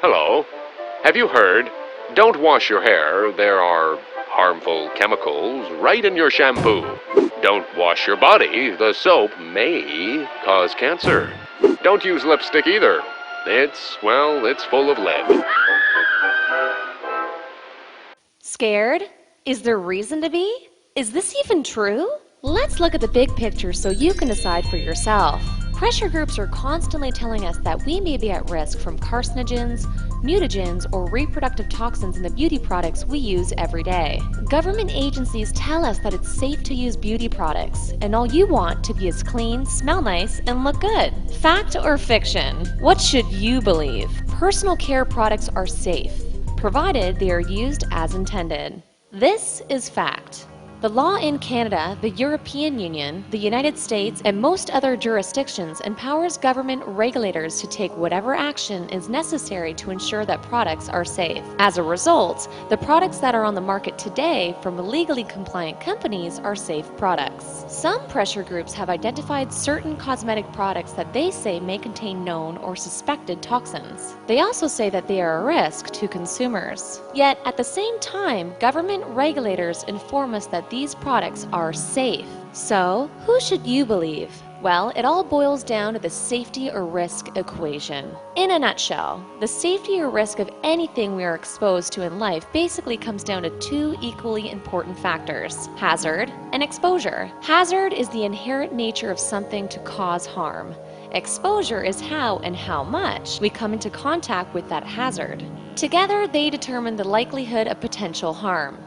Hello. Have you heard? Don't wash your hair. There are harmful chemicals right in your shampoo. Don't wash your body. The soap may cause cancer. Don't use lipstick either. It's full of lead. Scared? Is there reason to be? Is this even true? Let's look at the big picture so you can decide for yourself. Pressure groups are constantly telling us that we may be at risk from carcinogens, mutagens, or reproductive toxins in the beauty products we use every day. Government agencies tell us that it's safe to use beauty products, and all you want to be is clean, smell nice, and look good. Fact or fiction? What should you believe? Personal care products are safe, provided they are used as intended. This is fact. The law in Canada, the European Union, the United States, and most other jurisdictions empowers government regulators to take whatever action is necessary to ensure that products are safe. As a result, the products that are on the market today from legally compliant companies are safe products. Some pressure groups have identified certain cosmetic products that they say may contain known or suspected toxins. They also say that they are a risk to consumers. Yet, at the same time, government regulators inform us that these products are safe. So, who should you believe? Well, it all boils down to the safety or risk equation. In a nutshell, the safety or risk of anything we are exposed to in life basically comes down to two equally important factors: hazard and exposure. Hazard is the inherent nature of something to cause harm. Exposure is how and how much we come into contact with that hazard. Together, they determine the likelihood of potential harm.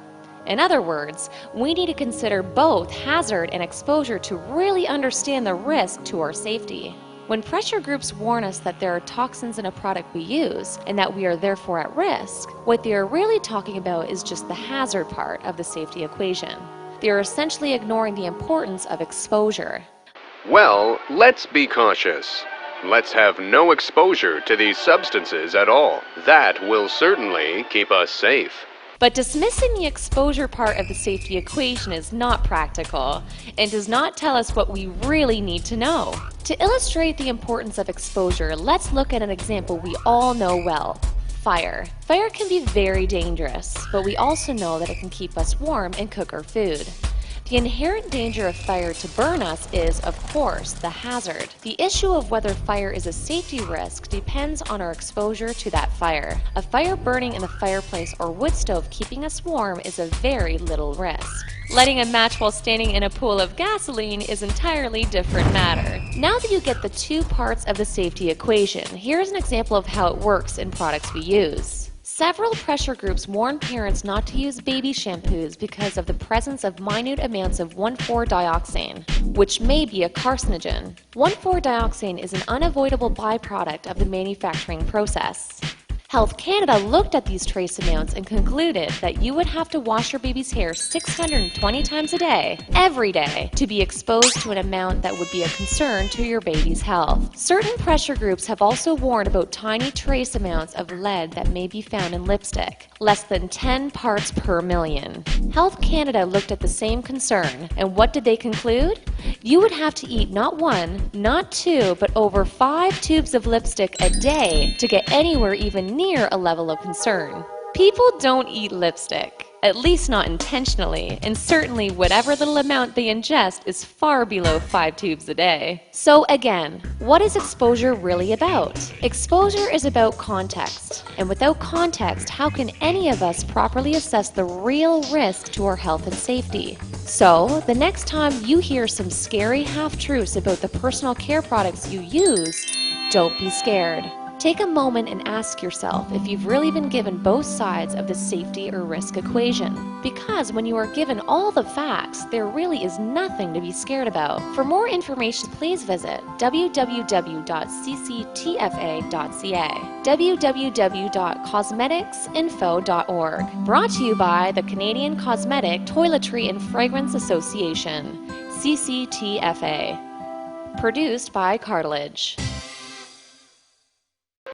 In other words, we need to consider both hazard and exposure to really understand the risk to our safety. When pressure groups warn us that there are toxins in a product we use and that we are therefore at risk, what they are really talking about is just the hazard part of the safety equation. They are essentially ignoring the importance of exposure. Well, let's be cautious. Let's have no exposure to these substances at all. That will certainly keep us safe. But dismissing the exposure part of the safety equation is not practical and does not tell us what we really need to know. To illustrate the importance of exposure, let's look at an example we all know well: fire. Fire can be very dangerous, but we also know that it can keep us warm and cook our food. The inherent danger of fire to burn us is, of course, the hazard. The issue of whether fire is a safety risk depends on our exposure to that fire. A fire burning in the fireplace or wood stove keeping us warm is a very little risk. Lighting a match while standing in a pool of gasoline is an entirely different matter. Now that you get the two parts of the safety equation, here's an example of how it works in products we use. Several pressure groups warn parents not to use baby shampoos because of the presence of minute amounts of 1,4-dioxane, which may be a carcinogen. 1,4-dioxane is an unavoidable byproduct of the manufacturing process. Health Canada looked at these trace amounts and concluded that you would have to wash your baby's hair 620 times a day, every day, to be exposed to an amount that would be a concern to your baby's health. Certain pressure groups have also warned about tiny trace amounts of lead that may be found in lipstick, less than 10 parts per million. Health Canada looked at the same concern, and what did they conclude? You would have to eat not one, not two, but over 5 tubes of lipstick a day to get anywhere even near a level of concern. People don't eat lipstick, at least not intentionally, and certainly whatever little amount they ingest is far below 5 tubes a day. So again, what is exposure really about? Exposure is about context, and without context, how can any of us properly assess the real risk to our health and safety? So, the next time you hear some scary half-truths about the personal care products you use, don't be scared. Take a moment and ask yourself if you've really been given both sides of the safety or risk equation. Because when you are given all the facts, there really is nothing to be scared about. For more information, please visit www.cctfa.ca, www.cosmeticsinfo.org. Brought to you by the Canadian Cosmetic, Toiletry and Fragrance Association, CCTFA. Produced by Cartilage.